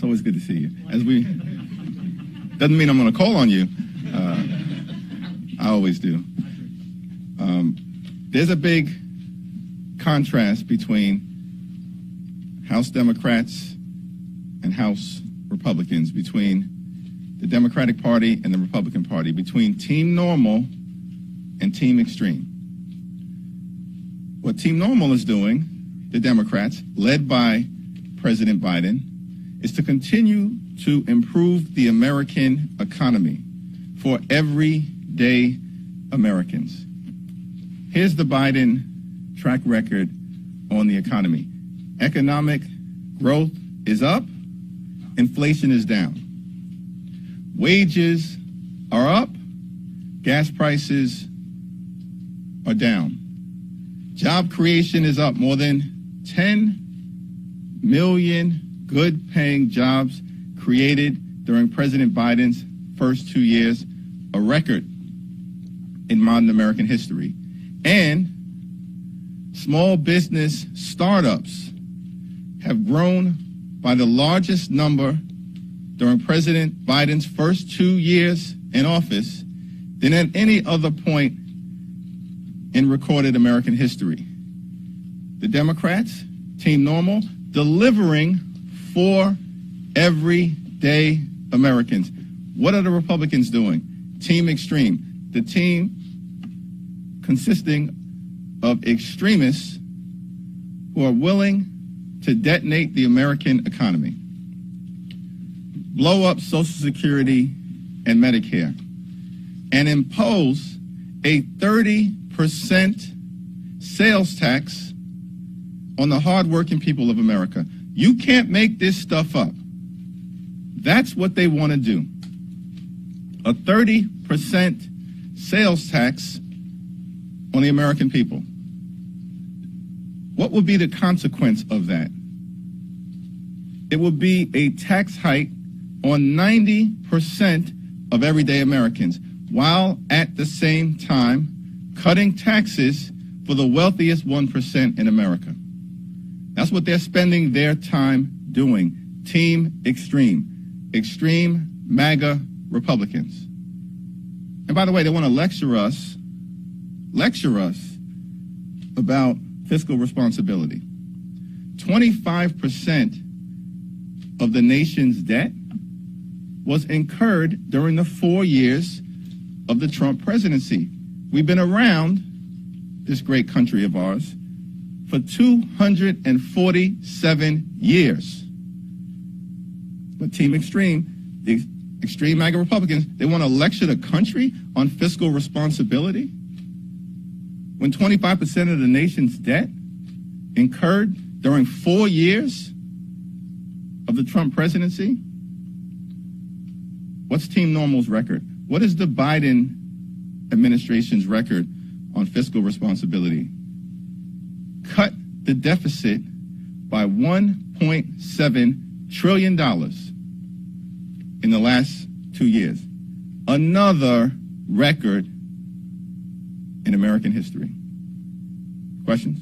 It's always good to see you. Doesn't mean I'm going to call on you. I always do. There's a big contrast between House Democrats and House Republicans, between the Democratic Party and the Republican Party, between Team Normal and Team Extreme. What Team Normal is doing, the Democrats, led by President Biden, is to continue to improve the American economy for everyday Americans. Here's the Biden track record on the economy. Economic growth is up, inflation is down. Wages are up, gas prices are down. Job creation is up. More than 10 million good-paying jobs created during President Biden's first 2 years, a record in modern American history. And small business startups have grown by the largest number during President Biden's first 2 years in office than at any other point in recorded American history. The Democrats, Team Normal, delivering for everyday Americans. What are the Republicans doing? Team Extreme, the team consisting of extremists who are willing to detonate the American economy, blow up Social Security and Medicare, and impose a 30% sales tax on the hardworking people of America. You can't make this stuff up. That's what they want to do. A 30% sales tax on the American people. What would be the consequence of that? It would be a tax hike on 90% of everyday Americans, while at the same time cutting taxes for the wealthiest 1% in America. That's what they're spending their time doing. Team Extreme. Extreme MAGA Republicans. And by the way, they want to lecture us about fiscal responsibility. 25% of the nation's debt was incurred during the 4 years of the Trump presidency. We've been around this great country of ours for 247 years. But Team Extreme, the extreme MAGA Republicans, they want to lecture the country on fiscal responsibility when 25% of the nation's debt incurred during 4 years of the Trump presidency. What's Team Normal's record? What is the Biden administration's record on fiscal responsibility? Cut the deficit by $1.7 trillion in the last 2 years. Another record in American history. Questions?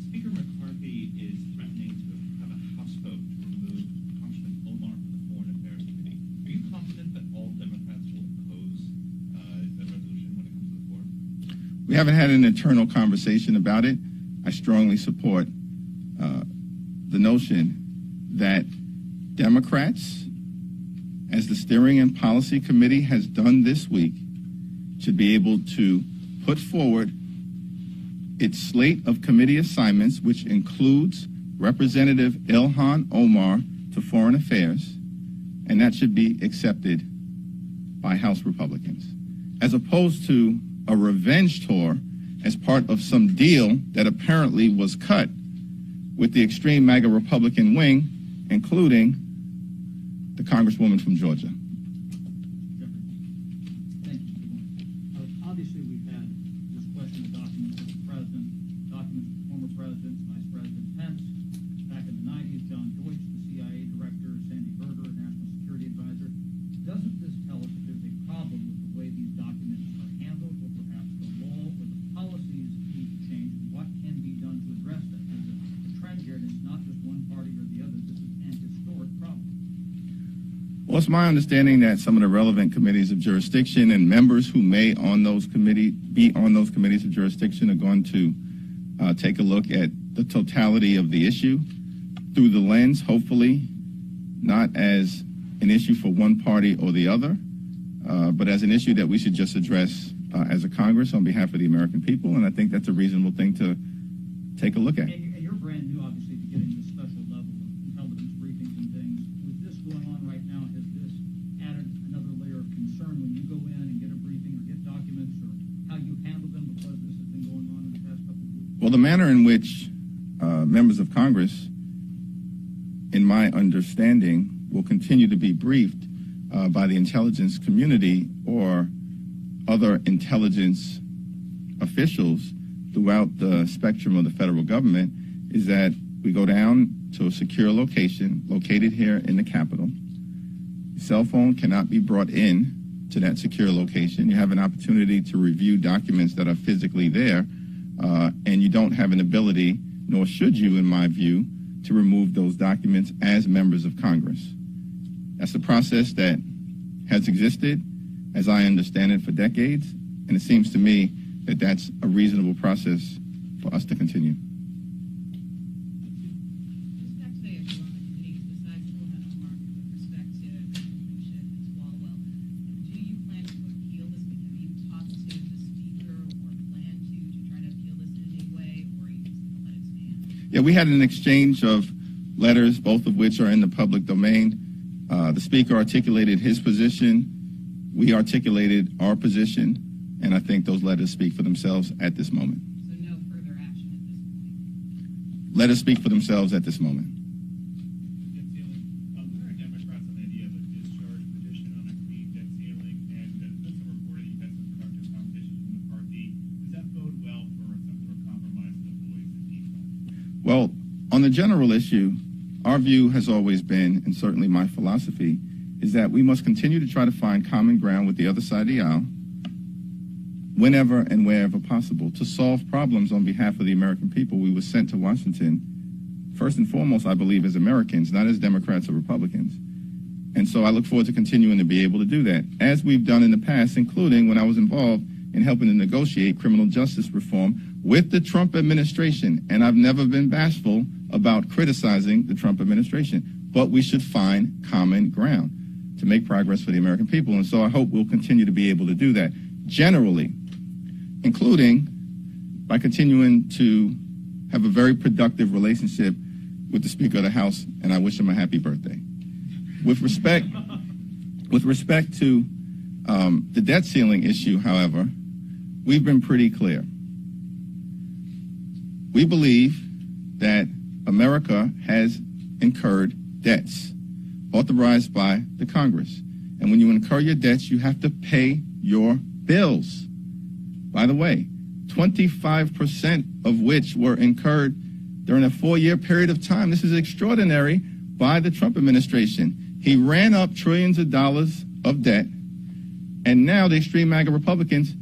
Speaker McCarthy is threatening to have a House vote to remove Congressman Omar from the Foreign Affairs Committee. Are you confident that all Democrats will oppose that resolution when it comes to the floor? We haven't had an internal conversation about it. I strongly support the notion that Democrats, as the Steering and Policy Committee has done this week, should be able to put forward its slate of committee assignments, which includes Representative Ilhan Omar to Foreign Affairs, and that should be accepted by House Republicans, as opposed to a revenge tour as part of some deal that apparently was cut with the extreme MAGA Republican wing, including the Congresswoman from Georgia. Thank you. Obviously, we've had this question of documents of the president, documents of former presidents, Vice President Pence. Back in the 90s, John Deutsch, the CIA director, Sandy Berger, National Security Advisor. Doesn't this tell us that there's a problem with the way these documents are handled, or perhaps the law or the policies need to change? What can be done to address that? There's a Well, it's my understanding that some of the relevant committees of jurisdiction and members who may be on those committees of jurisdiction are going to take a look at the totality of the issue through the lens, hopefully, not as an issue for one party or the other, but as an issue that we should just address as a Congress on behalf of the American people, and I think that's a reasonable thing to take a look at. And you're brand new, obviously, to getting this special level of intelligence briefings and things. With this going on right now, has this added another layer of concern when you go in and get a briefing or get documents, or how you handle them because this has been going on in the past couple of weeks? Well, the manner in which members of Congress, in my understanding, will continue to be briefed by the intelligence community or other intelligence officials throughout the spectrum of the federal government is that we go down to a secure location located here in the Capitol. The cell phone cannot be brought in to that secure location. You have an opportunity to review documents that are physically there, and you don't have an ability, nor should you, in my view, to remove those documents as members of Congress. That's a process that has existed, as I understand it, for decades, and it seems to me that that's a reasonable process for us to continue. Just back to the issue on the committees, besides Ilhan Omar, with respect to Bishop and Swalwell, do you plan to appeal this? Have you talked to the Speaker or plan to try to appeal this in any way, or are you just going to let it stand? Yeah, we had an exchange of letters, both of which are in the public domain. The Speaker articulated his position. We articulated our position, and I think those letters speak for themselves at this moment. So no further action at this point? Letters speak for themselves at this moment. Where are Democrats on the idea of a discharge petition on a clean debt ceiling? And there's been some reporting you've had some productive conversations with McCarthy. Does that bode well for some sort of compromise to avoid the default? Well, on the general issue, our view has always been, and certainly my philosophy, is that we must continue to try to find common ground with the other side of the aisle whenever and wherever possible to solve problems on behalf of the American people. We were sent to Washington, first and foremost, I believe, as Americans, not as Democrats or Republicans. And so I look forward to continuing to be able to do that, as we've done in the past, including when I was involved in helping to negotiate criminal justice reform with the Trump administration. And I've never been bashful about criticizing the Trump administration, but we should find common ground to make progress for the American people. And so I hope we'll continue to be able to do that generally, including by continuing to have a very productive relationship with the Speaker of the House, and I wish him a happy birthday. With respect to the debt ceiling issue, however, we've been pretty clear. We believe that America has incurred debts authorized by the Congress. And when you incur your debts, you have to pay your bills. By the way, 25% of which were incurred during a 4-year period of time. This is extraordinary by the Trump administration. He ran up trillions of dollars of debt, and now the extreme MAGA Republicans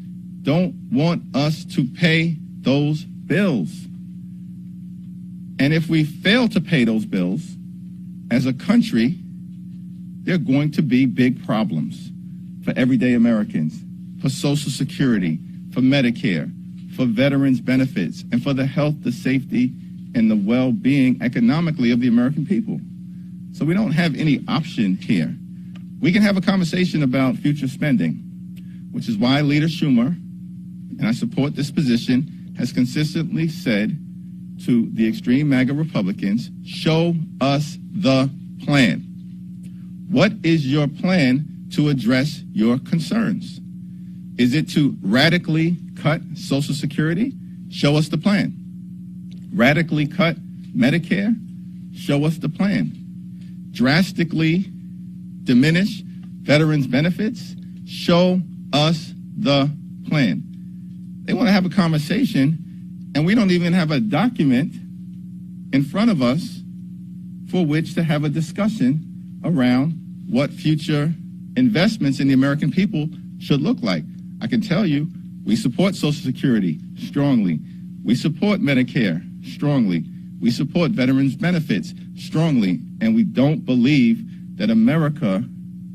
don't want us to pay those bills. And if we fail to pay those bills as a country, there are going to be big problems for everyday Americans, for Social Security, for Medicare, for veterans benefits, and for the health, the safety, and the well-being economically of the American people. So we don't have any option here. We can have a conversation about future spending, which is why Leader Schumer, and I support this position, has consistently said to the extreme MAGA Republicans, show us the plan. What is your plan to address your concerns? Is it to radically cut Social Security? Show us the plan. Radically cut Medicare? Show us the plan. Drastically diminish veterans benefits? Show us the plan. They want to have a conversation, and we don't even have a document in front of us for which to have a discussion around what future investments in the American people should look like. I can tell you, we support Social Security strongly. We support Medicare strongly. We support veterans benefits strongly. And we don't believe that America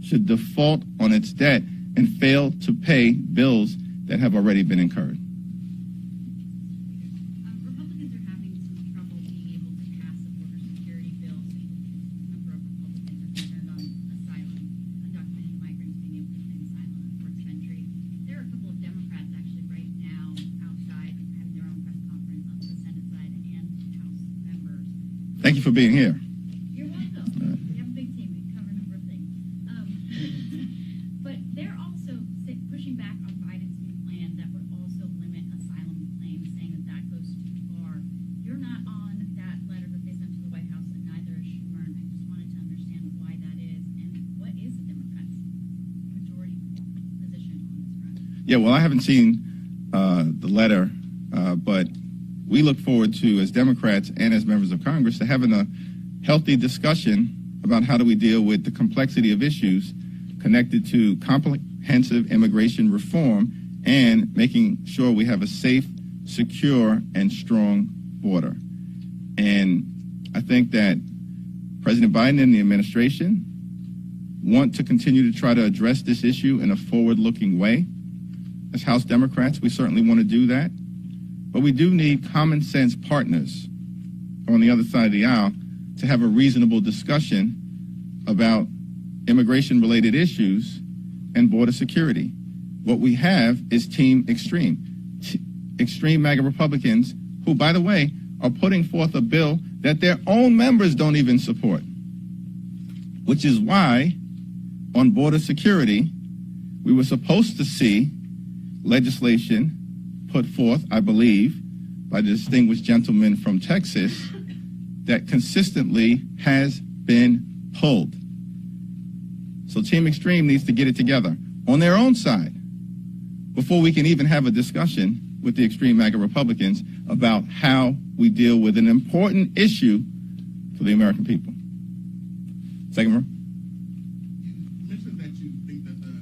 should default on its debt and fail to pay bills that have already been incurred. Republicans are having some trouble being able to pass a border security bill. A number of Republicans are concerned on asylum, undocumented migrants being able to claim asylum at ports of entry. There are a couple of Democrats actually right now outside having their own press conference on the Senate side and House members. Thank you for being here. You're welcome. We have a big team. We cover a number of things. But they're also pushing back on Biden's new plan that would also limit asylum claims, saying that that goes too far. You're not on that letter that they sent to the White House, and neither is Schumer. And I just wanted to understand why that is, and what is the Democrats' majority position on this front? Yeah, well, I haven't seen the letter, but we look forward to, as Democrats and as members of Congress, to having a healthy discussion about how do we deal with the complexity of issues connected to comprehensive immigration reform and making sure we have a safe, secure, and strong border. And I think that President Biden and the administration want to continue to try to address this issue in a forward-looking way. As House Democrats, we certainly want to do that. But we do need common sense partners on the other side of the aisle to have a reasonable discussion about immigration-related issues and border security. What we have is Team Extreme. Extreme MAGA Republicans who, by the way, are putting forth a bill that their own members don't even support, which is why on border security, we were supposed to see legislation put forth, I believe, by the distinguished gentleman from Texas that consistently has been pulled. So Team Extreme needs to get it together on their own side before we can even have a discussion with the extreme MAGA Republicans about how we deal with an important issue for the American people. Second row. You mentioned that you think that the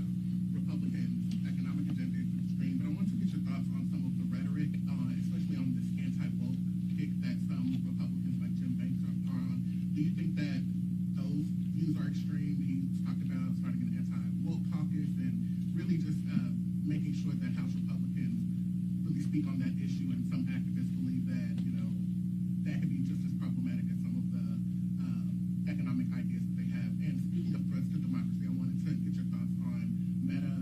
Republican economic agenda is extreme, but I want to get your thoughts on some of the rhetoric, especially on this anti-woke kick that some Republicans like Jim Banks are on. Do you think that those views are extreme? He's talked about starting an anti-woke caucus and really just making sure that House Republicans really speak on that issue, and some activists believe that, that could be just as problematic as some of the economic ideas that they have. And speaking of threats to democracy, I wanted to get your thoughts on Meta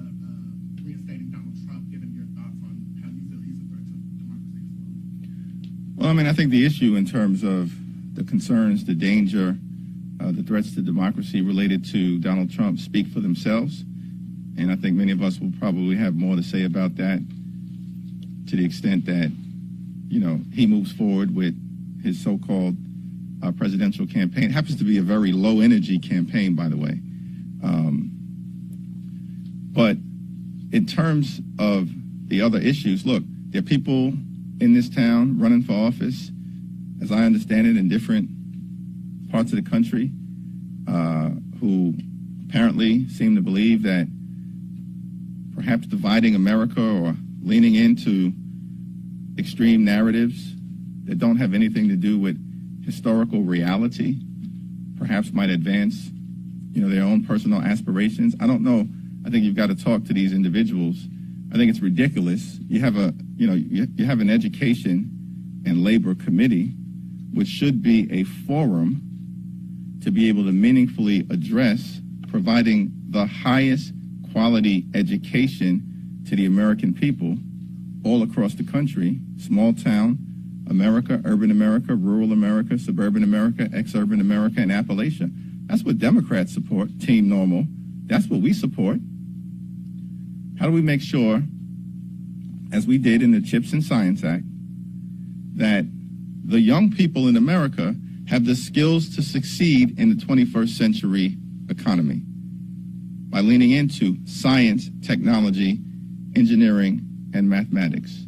reinstating Donald Trump, given your thoughts on how you feel he's a threat to democracy as well. Well, I mean, I think the issue in terms of the concerns, the danger, the threats to democracy related to Donald Trump speak for themselves. And I think many of us will probably have more to say about that, to the extent that, he moves forward with his so-called presidential campaign. It happens to be a very low-energy campaign, by the way. But in terms of the other issues, look, there are people in this town running for office, as I understand it, in different parts of the country, who apparently seem to believe that perhaps dividing America or leaning into extreme narratives that don't have anything to do with historical reality perhaps might advance, their own personal aspirations. I don't know. I think you've got to talk to these individuals. I think it's ridiculous. You have you have an education and labor committee, which should be a forum to be able to meaningfully address providing the highest quality education to the American people all across the country, small town America, urban America, rural America, suburban America, exurban America, and Appalachia. That's what Democrats support, Team Normal. That's what we support. How do we make sure, as we did in the CHIPS and Science Act, that the young people in America have the skills to succeed in the 21st century economy by leaning into science, technology, engineering, and mathematics,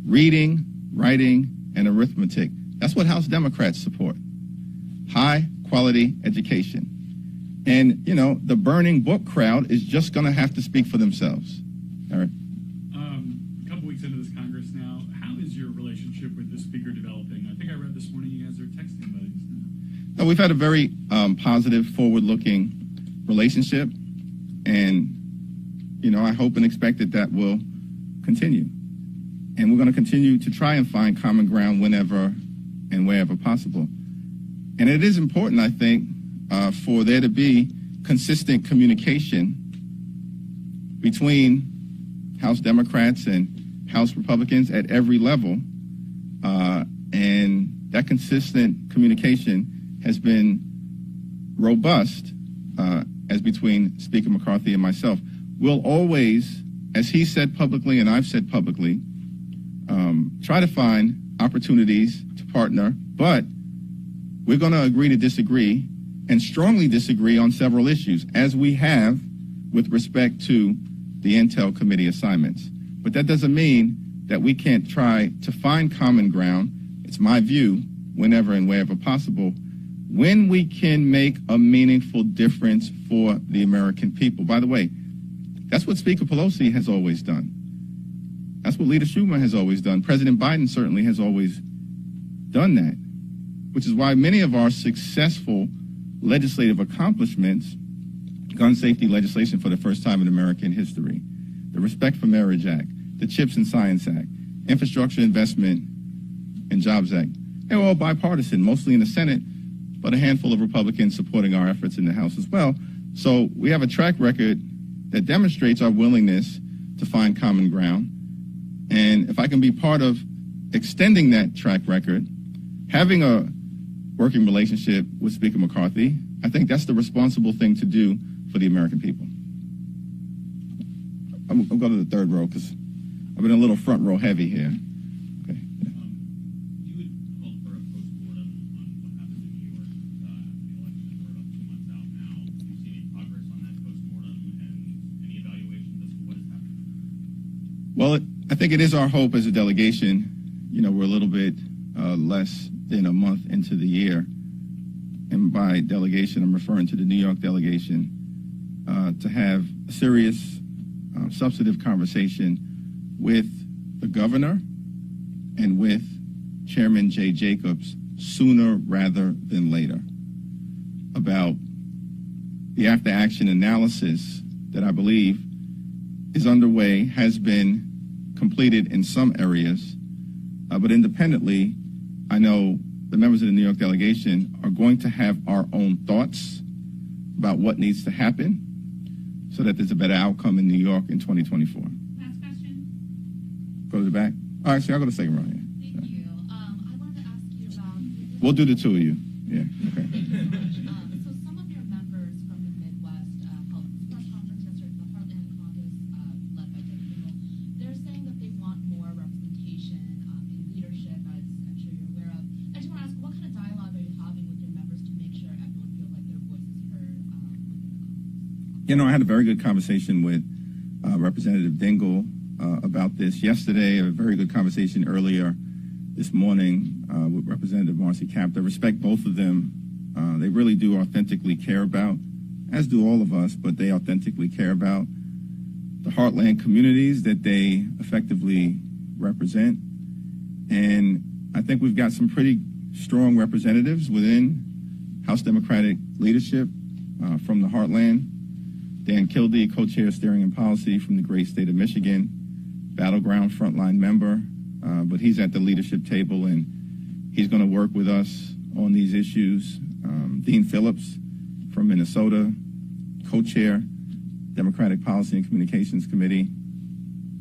reading, writing, and arithmetic. That's what House Democrats support. High quality education. And, the burning book crowd is just going to have to speak for themselves. Eric? A couple weeks into this Congress now, how is your relationship with the Speaker developing? I think I read this morning you guys are texting buddies now. No, we've had a very positive, forward-looking relationship. And, I hope and expect that will continue. And we're going to continue to try and find common ground whenever and wherever possible. And it is important, I think, for there to be consistent communication between House Democrats and House Republicans at every level. And that consistent communication has been robust as between Speaker McCarthy and myself. We'll always, as he said publicly and I've said publicly, try to find opportunities to partner, but we're going to agree to disagree and strongly disagree on several issues, as we have with respect to the Intel Committee assignments. But that doesn't mean that we can't try to find common ground. It's my view, whenever and wherever possible, when we can make a meaningful difference for the American people. By the way, that's what Speaker Pelosi has always done. That's what Leader Schumer has always done. President Biden certainly has always done that, which is why many of our successful legislative accomplishments, gun safety legislation for the first time in American history, the Respect for Marriage Act, the CHIPS and Science Act, Infrastructure Investment and Jobs Act, they were all bipartisan, mostly in the Senate, but a handful of Republicans supporting our efforts in the House as well. So we have a track record that demonstrates our willingness to find common ground. And if I can be part of extending that track record, having a working relationship with Speaker McCarthy, I think that's the responsible thing to do for the American people. I'm going to the third row because I've been a little front row heavy here. Okay. You had called for a post-mortem on what happened in New York after the election. We're about 2 months out now. Do you see any progress on that post-mortem and any evaluation as to what has happened? Well, I think it is our hope as a delegation. We're a little bit less than a month into the year. And by delegation, I'm referring to the New York delegation, to have a serious, substantive conversation with the governor and with Chairman Jay Jacobs sooner rather than later about the after-action analysis that I believe is underway, has been completed in some areas, but independently, I know the members of the New York delegation are going to have our own thoughts about what needs to happen so that there's a better outcome in New York in 2024. Last question. Go to the back. All right, so I'll go to the second row here. Thank you. I wanted to ask you about... We'll do the two of you. Yeah, okay. So some of your members from the Midwest held a press conference yesterday, the Heartland Caucus, led by Jim Kimmel. They're saying that they want more representation in leadership, as I'm sure you're aware of. I just want to ask, what kind of dialogue are you having with your members to make sure everyone feels like their voice is heard within the caucus? I had a very good conversation with Representative Dingell about this yesterday, a very good conversation earlier this morning with Representative Marcy Kaptur. I respect both of them. They really do authentically care about, as do all of us, but they authentically care about the heartland communities that they effectively represent. And I think we've got some pretty strong representatives within House Democratic leadership from the heartland. Dan Kildee, co-chair of Steering and Policy from the great state of Michigan, battleground frontline member, but he's at the leadership table and he's going to work with us on these issues. Dean Phillips from Minnesota, co-chair, Democratic Policy and Communications Committee.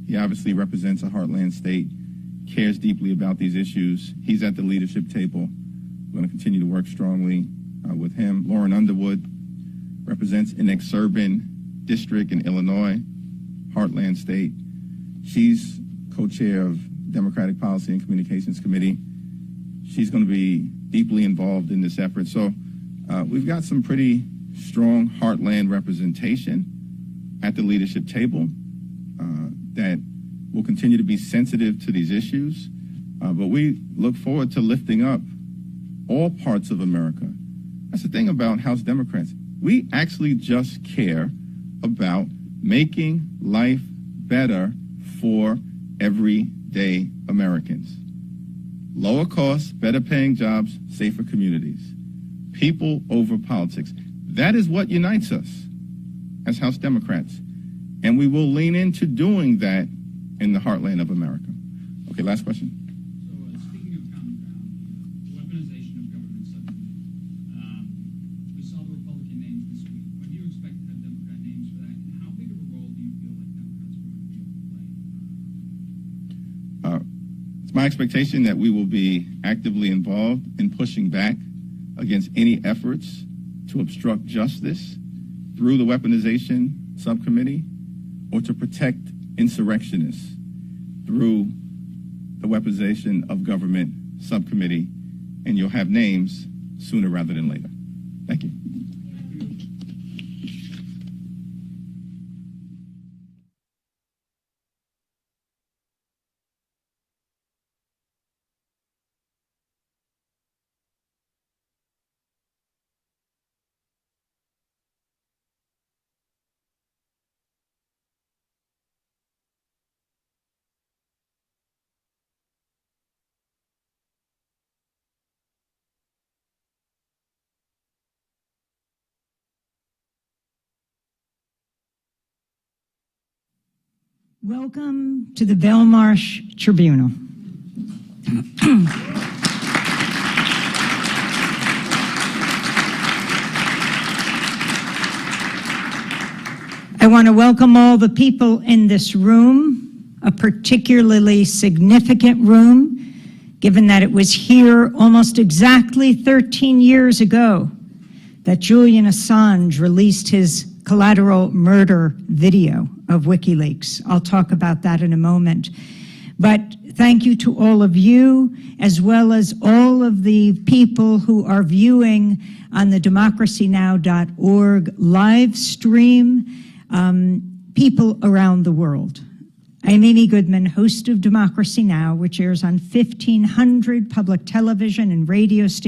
He obviously represents a heartland state, cares deeply about these issues. He's at the leadership table. We're going to continue to work strongly with him. Lauren Underwood represents an exurban district in Illinois, heartland state. She's co-chair of Democratic Policy and Communications Committee. She's going to be deeply involved in this effort. So we've got some pretty strong heartland representation at the leadership table that will continue to be sensitive to these issues. But we look forward to lifting up all parts of America. That's the thing about House Democrats. We actually just care about making life better for everyday Americans. Lower costs, better paying jobs, safer communities. People over politics. That is what unites us as House Democrats. And we will lean into doing that in the heartland of America. Okay, last question. So, speaking of common ground, weaponization of government subcommittee. We saw the Republican names this week. When do you expect to have Democrat names for that? And how big of a role do you feel like Democrats are going to be able to play? It's my expectation that we will be actively involved in pushing back against any efforts to obstruct justice through the weaponization subcommittee or to protect insurrectionists through the weaponization of government subcommittee, and you'll have names sooner rather than later. Thank you. Welcome to the Belmarsh Tribunal. I want to welcome all the people in this room, a particularly significant room, given that it was here almost exactly 13 years ago that Julian Assange released his collateral murder video of WikiLeaks. I'll talk about that in a moment. But thank you to all of you, as well as all of the people who are viewing on the democracynow.org live stream, people around the world. I'm Amy Goodman, host of Democracy Now!, which airs on 1,500 public television and radio stations